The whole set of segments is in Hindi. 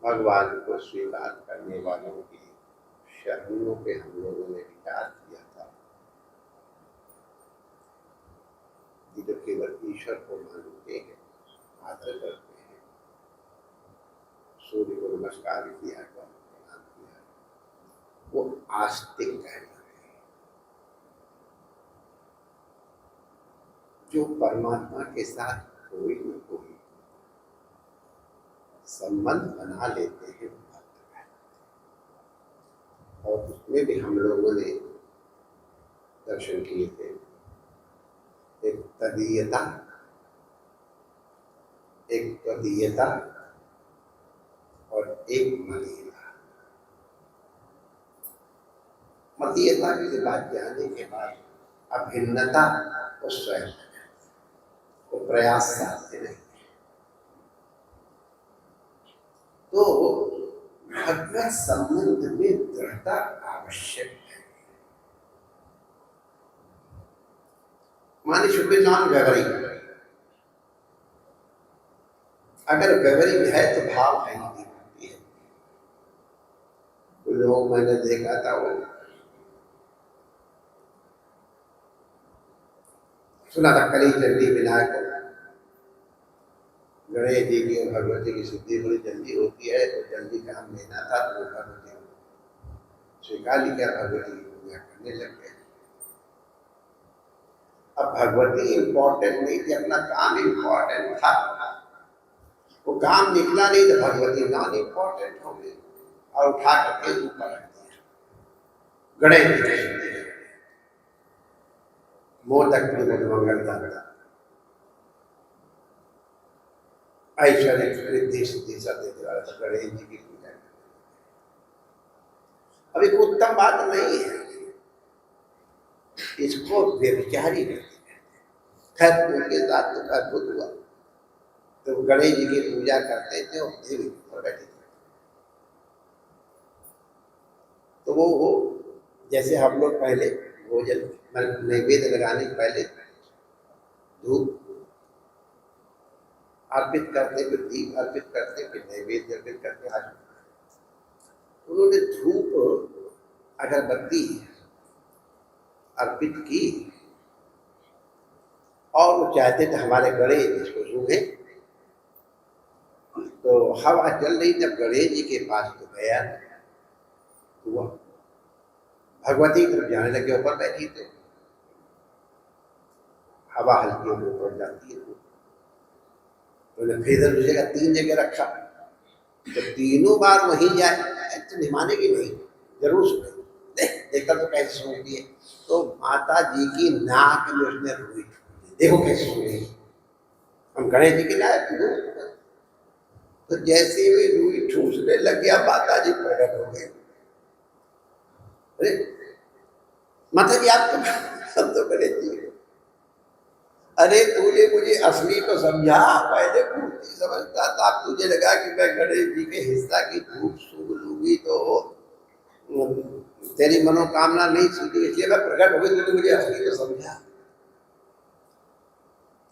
भगवान को स्वीकार करने वालों की शरणों पे हम लोगों ने विचार किया था कि जो केवल ईश्वर को मानते हैं, आदर करते हैं, सूर्य को नमस्कार किया, प्रणाम किया, वो आस्तिक कहलाते हैं। जो परमात्मा के साथ कोई न कोई संबंध बना लेते हैं, और उसमें भी हम लोगों ने दर्शन किए थे एक तदीयता, एक तदीयता और एक मदीयता। मदीयता की बात जानने के बाद अभिन्नता को स्वयं को प्रयास करते नहीं। तो भगवत संबंध में दृढ़ता आवश्यक है। माने शुभ नाम व्यवहारिक, अगर व्यवहारिक है तो भाव है नहीं होती है। कुछ लोग मैंने देखा था, वो सुना था कली चंडी विनायक गणेश जी की और भगवती की सिद्धि बड़ी जल्दी होती है, तो जल्दी काम लेना था तो भगवती स्वीकार लिया, भगवती की पूजा करने लग गए। अब भगवती इम्पोर्टेंट नहीं थी, अपना काम इम्पोर्टेंट था। वो काम निकला नहीं तो भगवती नॉन इम्पोर्टेंट हो गई और उठा करके ऊपर रख दिया। गणेश जी मोदक मंगलता ऐश्वर्य वृद्धि सिद्धि सब देते वाला था, गणेश जी की पूजा। अब एक उत्तम बात नहीं है, इसको व्यभिचारी करते हैं। खैर उनके साथ तो अद्भुत हुआ, तो गणेश जी की पूजा करते थे और देवी पर बैठे थे। तो वो जैसे हम लोग पहले भोजन नैवेद्य लगाने के पहले धूप अर्पित करते, फिर दीप अर्पित करते, फिर नैवेद्य अर्पित करते। आज उन्होंने धूप अगरबत्ती अर्पित की और वो चाहते थे हमारे गणेश इसको सूंघे। तो हवा चल रही, जब गणेश जी के पास तो गया तो वह भगवती की तरफ जाने लगे, ऊपर बैठी थे, हवा हल्की ऊपर जाती है, तो फिर उस जगह 3 जगह रखा, तो तीनों बार वहीं जाए तो निमाने की नहीं, जरूर सुने देखकर तो कैसे सूंघती है। तो माता जी की नाक में उसने रुई, देखो कैसे सूंघी, हम गणेश जी की नाक, तो जैसे भी रुई ठूसने लग गया माता जी प्रकट हो गए। अरे माता जी आप तो गणेश जी, अरे तूने मुझे असली तो समझा, पहले मूर्ति समझता था, अब तुझे लगा कि मैं गणेश जी के हिस्सा की धूप सूंघ लूंगी तो तेरी मनोकामना नहीं सूझी, इसलिए मैं प्रकट हो गई, तूने मुझे असली तो समझा।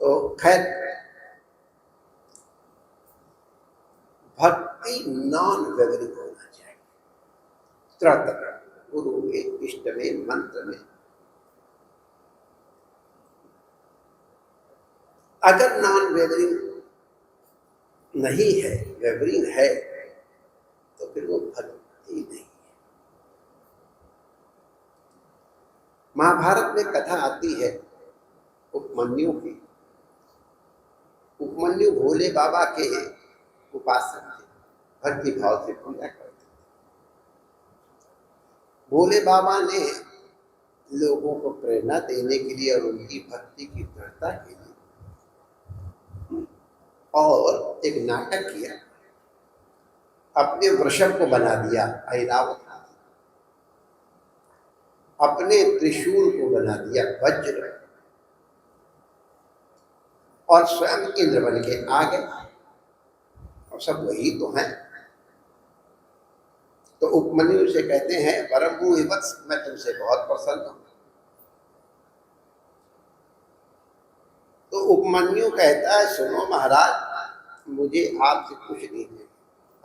तो खैर भक्ति नॉन व्यवहारिक होना चाहिए, तरह गुरु में, इष्ट में, मंत्र में। अगर नॉन वेवरिंग नहीं है, वेवरिंग है, तो फिर वो भक्ति नहीं है। महाभारत में कथा आती है उपमन्यु की। उपमन्यु भोले बाबा के उपासक थे, भक्ति भाव से पूजा करते थे। भोले बाबा ने लोगों को प्रेरणा देने के लिए और उनकी भक्ति की दृढ़ता के लिए और एक नाटक किया, अपने वृषभ को बना दिया ऐरावत, अपने त्रिशूल को बना दिया वज्र, और स्वयं इंद्र बन के आ गए, और सब वही तो हैं। तो उपमन्यु से कहते हैं परमु वत्स, मैं तुमसे बहुत प्रसन्न हूं। तो उपमन्यु कहता है सुनो महाराज, मुझे आपसे कुछ नहीं है,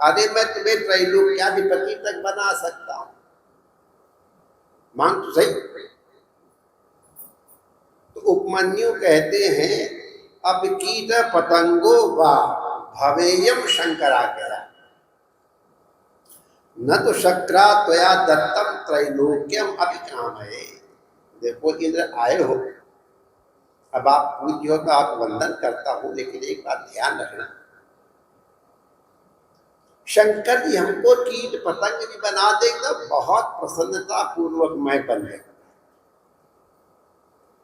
अरे मैं तुम्हें त्रैलोक्याधिपति तक बना सकता हूं, मांग तो सही। तो उपमन्यु कहते हैं अब कीट पतंगो वा भवेयम शंकराज्ञया न तो शक्रा त्वया दत्तम त्रैलोक्यम अभिकामये। देखो इंद्र आए हो, अब आप पूज्य हो तो आप वंदन करता हूं, लेकिन एक बात ध्यान रखना, शंकर जी हमको कीट पतंग भी बना देगा, बहुत प्रसन्नता पूर्वक मैं बन जाऊंगा,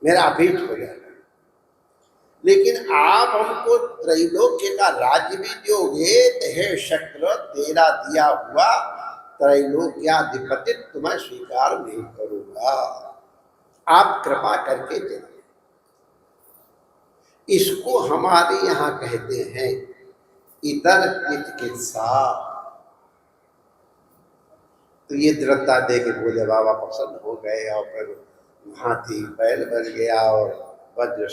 मेरा अभीष्ट हो जाएगा। लेकिन आप हमको त्रैलोक्य का राज्य भी दोगे तो हे शक्र, तेरा दिया हुआ त्रैलोक्याधिपति तुम्हें स्वीकार नहीं करूंगा, आप कृपा करके चलिए। इसको हमारे यहाँ कहते हैं इतर चिकित्सा। तो ये दृढ़ता दे के बोले बाबा प्रसन्न हो गए, और फिर हाथी बैल बन गया और वज्र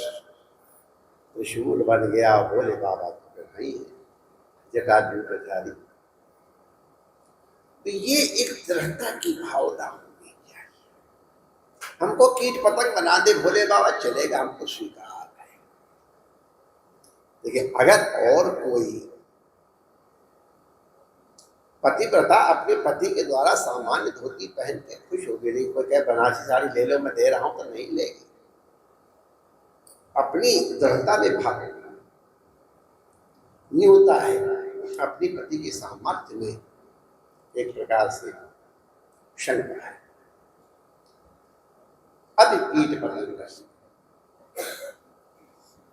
त्रिशूल बन गया, बोले बाबा तो नहीं है जटाजूटधारी। तो ये एक दृढ़ता की भावना होनी चाहिए। हमको कीट पतंग बना दे भोले बाबा, चलेगा, हमको स्वीकार है। देखिए अगर और कोई पतिव्रता अपने पति के द्वारा सामान्य धोती पहन के खुश हो गई, कोई कहे बनारसी साड़ी ले लो मैं दे रहा हूं, तो नहीं लेगी। अपनी दृढ़ता में भाग नहीं होता है, अपनी पति की सामर्थ्य में एक प्रकार से शंका है। अब कीट पतंग,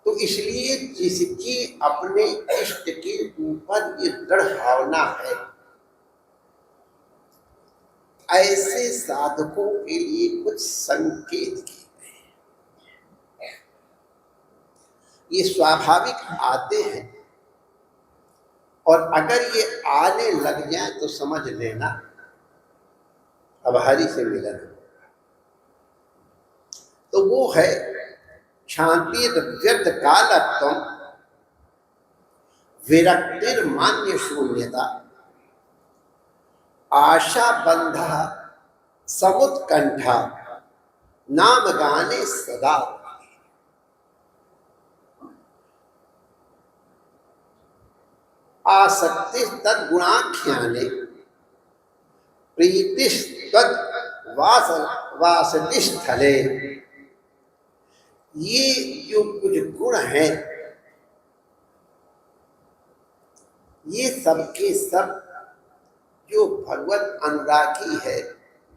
तो इसलिए जिसकी अपने इष्ट के ऊपर ये दृढ़ भावना है, ऐसे साधकों के लिए कुछ संकेत किए गए। ये स्वाभाविक आते हैं, और अगर ये आने लग जाए तो समझ लेना अब हरि से मिलन। तो वो है शांति व्यर्थ कालत्व, विरक्तिर मान्य शून्यता, आशा बंधा समुत्कंठा, नाम गाने सदा, आसक्ति तद्गुणाख्याने, प्रीतिस्तद् वासतिस्थले। ये जो कुछ गुण हैं, ये सबके सब जो भगवत अनुरागी है,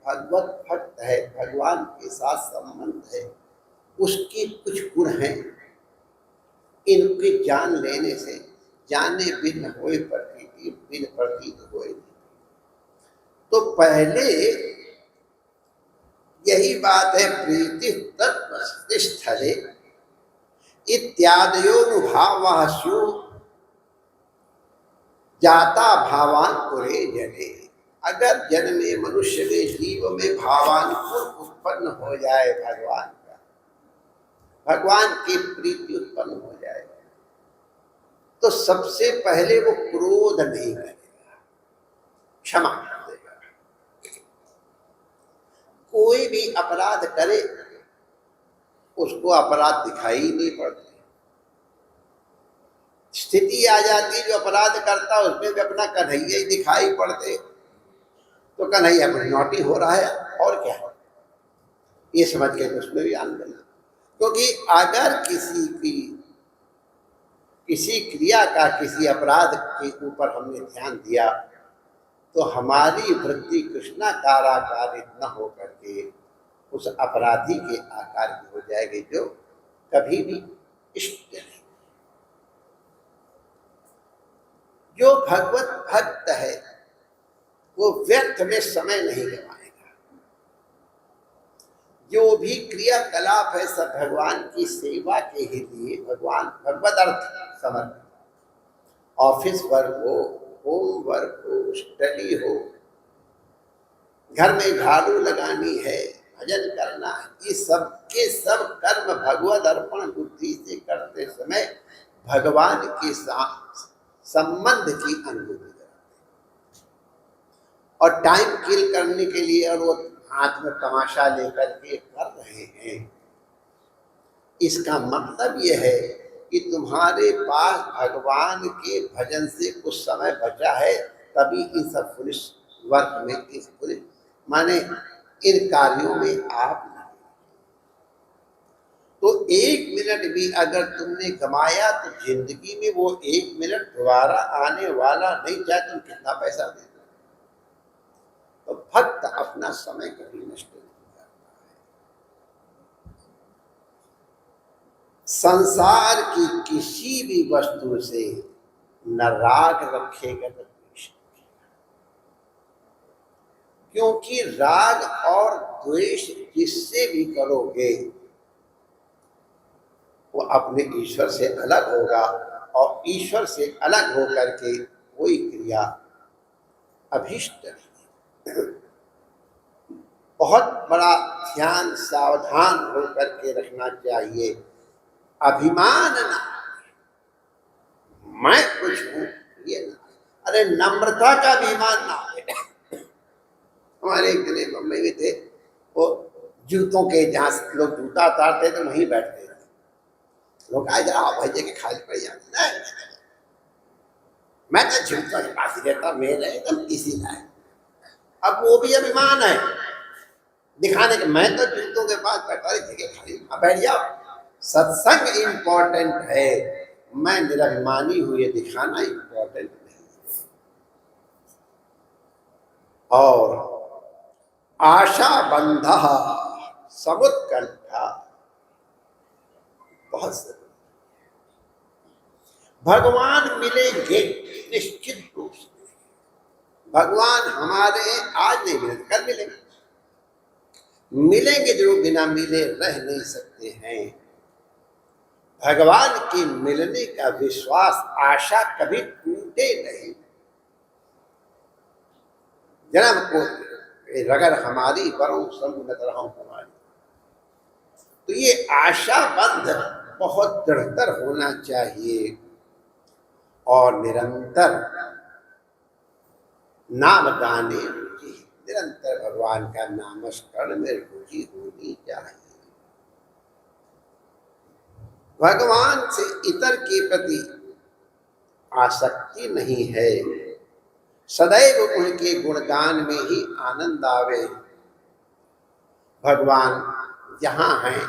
भगवत भक्त है, भगवान के साथ संबंध है, उसके कुछ गुण हैं। इनके जान लेने से जाने बिन होए प्रतीति, बिन प्रतीत होए। तो पहले यही बात है, प्रीति तत्स्थले इत्यादयोनुभावः स्युः जाता भावान पुरे जने। अगर जन्मे मनुष्य में जीव में भावानुकूल उत्पन्न हो जाए, भगवान का, भगवान की प्रीति उत्पन्न हो जाए, तो सबसे पहले वो क्रोध नहीं करेगा, क्षमा कर देगा। कोई भी अपराध करे उसको अपराध दिखाई नहीं पड़ता, स्थिति आ जाती जो अपराध करता उसमें भी अपना कन्हैया ही दिखाई पड़ते, तो कन्हैया कुछ नौटी हो रहा है और क्या है, ये समझ के उसमें भी आनंद लेना। क्योंकि अगर किसी क्रिया का किसी अपराध के ऊपर हमने ध्यान दिया, तो हमारी वृत्ति कृष्णाकाराकारित न हो करके उस अपराधी के आकार की हो जाएगी, जो कभी भी इष्ट नहीं। जो भगवत भक्त है वो व्यर्थ में समय नहीं गवाएगा। जो भी क्रियाकलाप है सब भगवान की सेवा के ही लिए, भगवान भगवत अर्थ समर्पित। ऑफिस वर्क हो, होम वर्क हो, स्टडी हो, घर में झाड़ू लगानी है, भजन करना है, ये सब के सब कर्म भगवत अर्पण बुद्धि से करते समय भगवान के साथ संबंध की अनुभूति कराते। और टाइम किल करने के लिए, और वो हाथ में तमाशा लेकर के कर रहे हैं। इसका मतलब ये है कि तुम्हारे पास भगवान के भजन से कुछ समय बचा है, तभी इन सब पुलिस वर्क में, इस पुलिस माने इन कार्यों में आप। तो 1 मिनट भी अगर तुमने गमाया तो जिंदगी में वो 1 मिनट दोबारा आने वाला नहीं, चाहे तुम कितना पैसा दे दो। तो भक्त अपना समय कभी नष्ट नहीं करता है। संसार की किसी भी वस्तु से न राग रखेगा न द्वेष, क्योंकि राग और द्वेष जिससे भी करोगे वो अपने ईश्वर से अलग होगा, और ईश्वर से अलग होकर के कोई क्रिया अभिष्ट नहीं। बहुत बड़ा ध्यान सावधान होकर के रखना चाहिए। अभिमान ना, मैं कुछ हूं ये ना, अरे नम्रता का अभिमान ना हो। हमारे एक दिन बम्बई में थे, वो जूतों के जहाँ लोग जूता उतारते थे वहीं बैठते थे। लोग आए जरा भाई के खाली पड़ जाते, नहीं मैं तो जूतों के पास ही रहता, मेरे एकदम इसी ना है। अब वो भी अभिमान है दिखाने के, मैं तो जूतों के पास बैठा, जगह खाली बैठ जाओ। सत्संग इम्पोर्टेंट है, मैं निरभिमानी हुए दिखाना इम्पोर्टेंट नहीं। और आशा बंधा समुत्कंठा बहुत जरूरी। भगवान मिलेंगे निश्चित रूप से। भगवान हमारे आज नहीं मिले, कल मिलेंगे, मिलेंगे जरूर, बिना मिले रह नहीं सकते हैं। भगवान के मिलने का विश्वास, आशा कभी टूटे नहीं। जन्म को रगर हमारी वरों संग रहूं हमारी, तो ये आशा बंध बहुत दृढ़तर होना चाहिए, और निरंतर नाम गाने रुचि, निरंतर भगवान का नामस्मरण में रुचि होनी चाहिए। भगवान से इतर के प्रति आसक्ति नहीं है, सदैव उनके गुणगान में ही आनंद आवे। भगवान जहाँ हैं,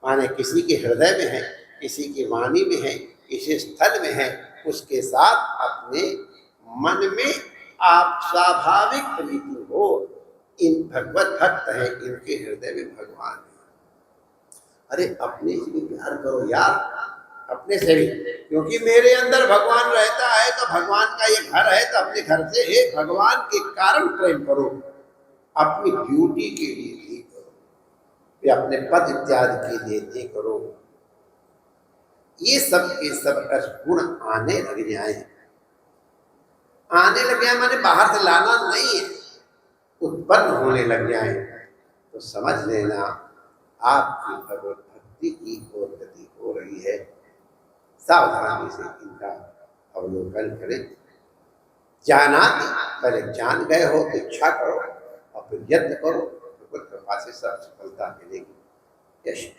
माने किसी के हृदय में है, किसी की वाणी में है, किसी स्थल में है, उसके साथ अपने मन में आप स्वाभाविक प्रीति हो। इन भगवत भक्त हैं, इनके हृदय में भगवान है। अरे अपने से भी प्यार करो यार, अपने से भी, क्योंकि मेरे अंदर भगवान रहता है, तो भगवान का ये घर है, तो अपने घर से हे भगवान के कारण प्रेम करो। अपनी ड्यूटी के लिए नहीं करो, या अपने पद इत्यादि के लिए नहीं करो। ये सब के सब गुण आने लग जाए, आने लग जाए माने बाहर से लाना नहीं है, उत्पन्न होने लग जाए, तो समझ लेना आपकी भगवत भक्ति की ओर गति हो रही है। सावधानी से इनका अवलोकन करें। जाना पहले जान गए हो तो इच्छा करो, और फिर यत्न करो, तो कृपा से सब सफलता मिलेगी। यश।